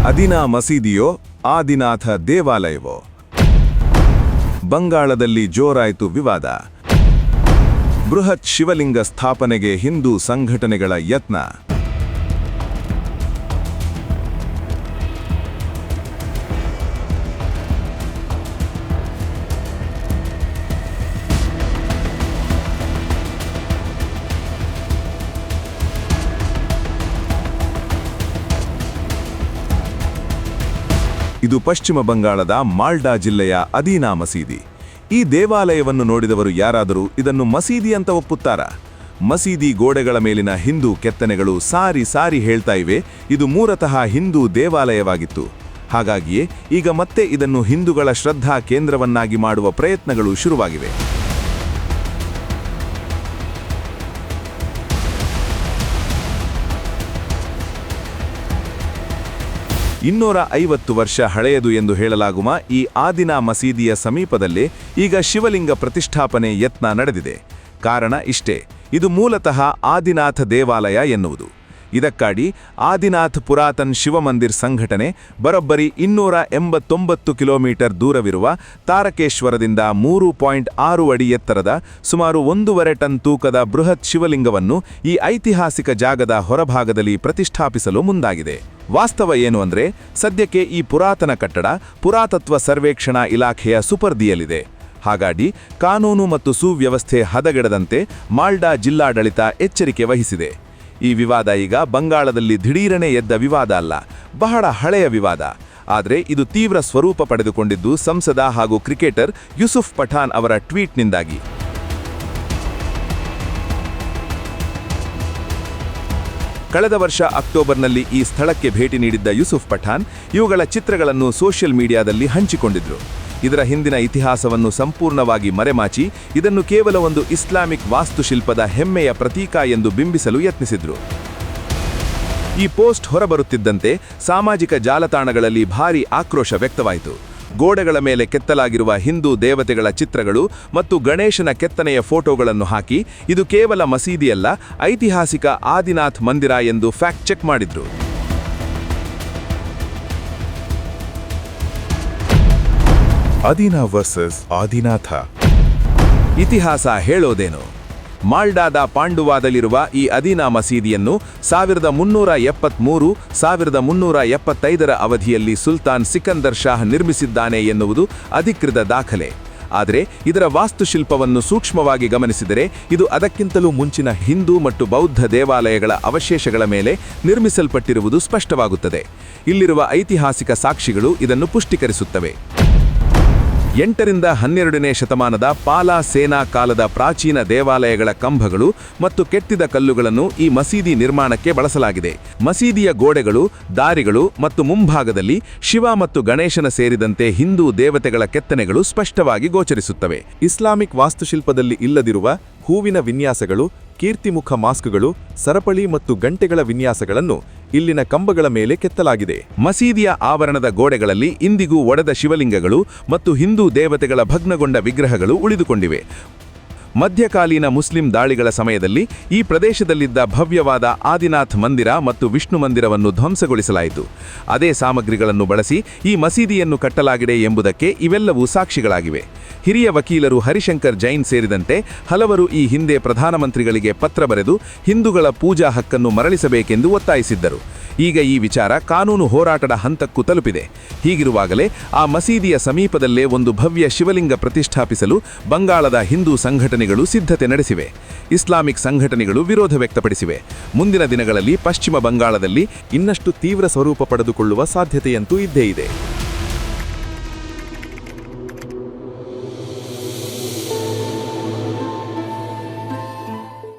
ಅದಿನಾ ಮಸೀದಿಯೋ ಆದಿನಾಥ ದೇವಾಲಯವೋ? ಬಂಗಾಳದಲ್ಲಿ ಜೋರಾಯಿತು ವಿವಾದ. ಬೃಹತ್ ಶಿವಲಿಂಗ ಸ್ಥಾಪನೆಗೆ ಹಿಂದೂ ಸಂಘಟನೆಗಳ ಯತ್ನ. ಇದು ಪಶ್ಚಿಮ ಬಂಗಾಳದ ಮಾಲ್ಡಾ ಜಿಲ್ಲೆಯ ಅದಿನಾ ಮಸೀದಿ. ಈ ದೇವಾಲಯವನ್ನು ನೋಡಿದವರು ಯಾರಾದರೂ ಇದನ್ನು ಮಸೀದಿ ಅಂತ ಒಪ್ಪುತ್ತಾರಾ? ಮಸೀದಿ ಗೋಡೆಗಳ ಮೇಲಿನ ಹಿಂದೂ ಕೆತ್ತನೆಗಳು ಸಾರಿ ಸಾರಿ ಹೇಳ್ತಾ ಇವೆ, ಇದು ಮೂಲತಃ ಹಿಂದೂ ದೇವಾಲಯವಾಗಿತ್ತು. ಹಾಗಾಗಿಯೇ ಈಗ ಮತ್ತೆ ಇದನ್ನು ಹಿಂದೂಗಳ ಶ್ರದ್ಧಾ ಕೇಂದ್ರವನ್ನಾಗಿ ಮಾಡುವ ಪ್ರಯತ್ನಗಳು ಶುರುವಾಗಿವೆ. 250 ವರ್ಷ ಹಳೆಯದು ಎಂದು ಹೇಳಲಾಗುವ ಈ ಆದಿನಾ ಮಸೀದಿಯ ಸಮೀಪದಲ್ಲೇ ಈಗ ಶಿವಲಿಂಗ ಪ್ರತಿಷ್ಠಾಪನೆ ಯತ್ನ ನಡೆದಿದೆ. ಕಾರಣ ಇಷ್ಟೇ, ಇದು ಮೂಲತಃ ಆದಿನಾಥ ದೇವಾಲಯ ಎನ್ನುವುದು. ಇದಕ್ಕಾಗಿ ಆದಿನಾಥ್ ಪುರಾತನ್ ಶಿವಮಂದಿರ್ ಸಂಘಟನೆ ಬರೋಬ್ಬರಿ 289 ಕಿಲೋಮೀಟರ್ ದೂರವಿರುವ ತಾರಕೇಶ್ವರದಿಂದ 3.6 ಅಡಿ ಎತ್ತರದ ಸುಮಾರು 1.5 ಟನ್ ತೂಕದ ಬೃಹತ್ ಶಿವಲಿಂಗವನ್ನು ಈ ಐತಿಹಾಸಿಕ ಜಾಗದ ಹೊರಭಾಗದಲ್ಲಿ ಪ್ರತಿಷ್ಠಾಪಿಸಲು ಮುಂದಾಗಿದೆ. ವಾಸ್ತವ ಏನು ಅಂದ್ರೆ, ಸದ್ಯಕ್ಕೆ ಈ ಪುರಾತನ ಕಟ್ಟಡ ಪುರಾತತ್ವ ಸರ್ವೇಕ್ಷಣಾ ಇಲಾಖೆಯ ಸುಪರ್ದಿಯಲ್ಲಿದೆ. ಹಾಗಾಗಿ ಕಾನೂನು ಮತ್ತು ಸುವ್ಯವಸ್ಥೆ ಹದಗೆಡದಂತೆ ಮಾಲ್ಡಾ ಜಿಲ್ಲಾಡಳಿತ ಎಚ್ಚರಿಕೆ ವಹಿಸಿದೆ. ಈ ವಿವಾದ ಈಗ ಬಂಗಾಳದಲ್ಲಿ ದಿಢೀರನೆ ಎದ್ದ ವಿವಾದ ಅಲ್ಲ, ಬಹಳ ಹಳೆಯ ವಿವಾದ. ಆದರೆ ಇದು ತೀವ್ರ ಸ್ವರೂಪ ಪಡೆದುಕೊಂಡಿದ್ದು ಸಂಸದ ಹಾಗೂ ಕ್ರಿಕೆಟರ್ ಯೂಸುಫ್ ಪಠಾನ್ ಅವರ ಟ್ವೀಟ್ನಿಂದಾಗಿ. ಕಳೆದ ವರ್ಷ ಅಕ್ಟೋಬರ್ನಲ್ಲಿ ಈ ಸ್ಥಳಕ್ಕೆ ಭೇಟಿ ನೀಡಿದ್ದ ಯೂಸುಫ್ ಪಠಾನ್ ಇವುಗಳ ಚಿತ್ರಗಳನ್ನು ಸೋಷಿಯಲ್ ಮೀಡಿಯಾದಲ್ಲಿ ಹಂಚಿಕೊಂಡಿದ್ರು. ಇದರ ಹಿಂದಿನ ಇತಿಹಾಸವನ್ನು ಸಂಪೂರ್ಣವಾಗಿ ಮರೆಮಾಚಿ ಇದನ್ನು ಕೇವಲ ಒಂದು ಇಸ್ಲಾಮಿಕ್ ವಾಸ್ತುಶಿಲ್ಪದ ಹೆಮ್ಮೆಯ ಪ್ರತೀಕ ಎಂದು ಬಿಂಬಿಸಲು ಯತ್ನಿಸಿದ್ರು. ಈ ಪೋಸ್ಟ್ ಹೊರಬರುತ್ತಿದ್ದಂತೆ ಸಾಮಾಜಿಕ ಜಾಲತಾಣಗಳಲ್ಲಿ ಭಾರೀ ಆಕ್ರೋಶ ವ್ಯಕ್ತವಾಯಿತು. ಗೋಡೆಗಳ ಮೇಲೆ ಕೆತ್ತಲಾಗಿರುವ ಹಿಂದೂ ದೇವತೆಗಳ ಚಿತ್ರಗಳು ಮತ್ತು ಗಣೇಶನ ಕೆತ್ತನೆಯ ಫೋಟೋಗಳನ್ನು ಹಾಕಿ ಇದು ಕೇವಲ ಮಸೀದಿಯಲ್ಲ, ಐತಿಹಾಸಿಕ ಆದಿನಾಥ್ ಮಂದಿರ ಎಂದು ಫ್ಯಾಕ್ಟ್ ಚೆಕ್ ಮಾಡಿದ್ರು. ಅದಿನಾ ವರ್ಸಸ್ ಆದಿನಾಥ. ಇತಿಹಾಸ ಹೇಳೋದೇನು? ಮಾಲ್ಡಾದ ಪಾಂಡುವಾದಲ್ಲಿರುವ ಈ ಅದಿನಾ ಮಸೀದಿಯನ್ನು 1373-1375 ಅವಧಿಯಲ್ಲಿ ಸುಲ್ತಾನ್ ಸಿಕಂದರ್ ಶಾಹ್ ನಿರ್ಮಿಸಿದ್ದಾನೆ ಎನ್ನುವುದು ಅಧಿಕೃತ ದಾಖಲೆ. ಆದರೆ ಇದರ ವಾಸ್ತುಶಿಲ್ಪವನ್ನು ಸೂಕ್ಷ್ಮವಾಗಿ ಗಮನಿಸಿದರೆ ಇದು ಅದಕ್ಕಿಂತಲೂ ಮುಂಚಿನ ಹಿಂದೂ ಮತ್ತು ಬೌದ್ಧ ದೇವಾಲಯಗಳ ಅವಶೇಷಗಳ ಮೇಲೆ ನಿರ್ಮಿಸಲ್ಪಟ್ಟಿರುವುದು ಸ್ಪಷ್ಟವಾಗುತ್ತದೆ. ಇಲ್ಲಿರುವ ಐತಿಹಾಸಿಕ ಸಾಕ್ಷಿಗಳು ಇದನ್ನು ಪುಷ್ಟೀಕರಿಸುತ್ತವೆ. 8ರಿಂದ 12ನೇ ಶತಮಾನದ ಪಾಲಾ ಸೇನಾ ಕಾಲದ ಪ್ರಾಚೀನ ದೇವಾಲಯಗಳ ಕಂಬಗಳು ಮತ್ತು ಕೆತ್ತಿದ ಕಲ್ಲುಗಳನ್ನು ಈ ಮಸೀದಿ ನಿರ್ಮಾಣಕ್ಕೆ ಬಳಸಲಾಗಿದೆ. ಮಸೀದಿಯ ಗೋಡೆಗಳು, ದಾರಿಗಳು ಮತ್ತು ಮುಂಭಾಗದಲ್ಲಿ ಶಿವ ಮತ್ತು ಗಣೇಶನ ಸೇರಿದಂತೆ ಹಿಂದೂ ದೇವತೆಗಳ ಕೆತ್ತನೆಗಳು ಸ್ಪಷ್ಟವಾಗಿ ಗೋಚರಿಸುತ್ತವೆ. ಇಸ್ಲಾಮಿಕ್ ವಾಸ್ತುಶಿಲ್ಪದಲ್ಲಿ ಇಲ್ಲದಿರುವ ಹೂವಿನ ವಿನ್ಯಾಸಗಳು, ಕೀರ್ತಿಮುಖ ಮಾಸ್ಕ್ಗಳು, ಸರಪಳಿ ಮತ್ತು ಗಂಟೆಗಳ ವಿನ್ಯಾಸಗಳನ್ನು ಇಲ್ಲಿನ ಕಂಬಗಳ ಮೇಲೆ ಕೆತ್ತಲಾಗಿದೆ. ಮಸೀದಿಯ ಆವರಣದ ಗೋಡೆಗಳಲ್ಲಿ ಇಂದಿಗೂ ಒಡೆದ ಶಿವಲಿಂಗಗಳು ಮತ್ತು ಹಿಂದೂ ದೇವತೆಗಳ ಭಗ್ನಗೊಂಡ ವಿಗ್ರಹಗಳು ಉಳಿದುಕೊಂಡಿವೆ. ಮಧ್ಯಕಾಲೀನ ಮುಸ್ಲಿಂ ದಾಳಿಗಳ ಸಮಯದಲ್ಲಿ ಈ ಪ್ರದೇಶದಲ್ಲಿದ್ದ ಭವ್ಯವಾದ ಆದಿನಾಥ್ ಮಂದಿರ ಮತ್ತು ವಿಷ್ಣು ಮಂದಿರವನ್ನು ಧ್ವಂಸಗೊಳಿಸಲಾಯಿತು. ಅದೇ ಸಾಮಗ್ರಿಗಳನ್ನು ಬಳಸಿ ಈ ಮಸೀದಿಯನ್ನು ಕಟ್ಟಲಾಗಿದೆ ಎಂಬುದಕ್ಕೆ ಇವೆಲ್ಲವೂ ಸಾಕ್ಷಿಗಳಾಗಿವೆ. ಹಿರಿಯ ವಕೀಲರು ಹರಿಶಂಕರ್ ಜೈನ್ ಸೇರಿದಂತೆ ಹಲವರು ಈ ಹಿಂದೆ ಪ್ರಧಾನಮಂತ್ರಿಗಳಿಗೆ ಪತ್ರ ಬರೆದು ಹಿಂದೂಗಳ ಪೂಜಾ ಹಕ್ಕನ್ನು ಮರಳಿಸಬೇಕೆಂದು ಒತ್ತಾಯಿಸಿದ್ದರು. ಈಗ ಈ ವಿಚಾರ ಕಾನೂನು ಹೋರಾಟದ ಹಂತಕ್ಕೂ ತಲುಪಿದೆ. ಹೀಗಿರುವಾಗಲೇ ಆ ಮಸೀದಿಯ ಸಮೀಪದಲ್ಲೇ ಒಂದು ಭವ್ಯ ಶಿವಲಿಂಗ ಪ್ರತಿಷ್ಠಾಪಿಸಲು ಬಂಗಾಳದ ಹಿಂದೂ ಸಂಘಟನೆಗಳು ಸಿದ್ಧತೆ ನಡೆಸಿವೆ. ಇಸ್ಲಾಮಿಕ್ ಸಂಘಟನೆಗಳು ವಿರೋಧ ವ್ಯಕ್ತಪಡಿಸಿವೆ. ಮುಂದಿನ ದಿನಗಳಲ್ಲಿ ಪಶ್ಚಿಮ ಬಂಗಾಳದಲ್ಲಿ ಇನ್ನಷ್ಟು ತೀವ್ರ ಸ್ವರೂಪ ಪಡೆದುಕೊಳ್ಳುವ ಸಾಧ್ಯತೆಯಂತೂ ಇದ್ದೇ ಇದೆ.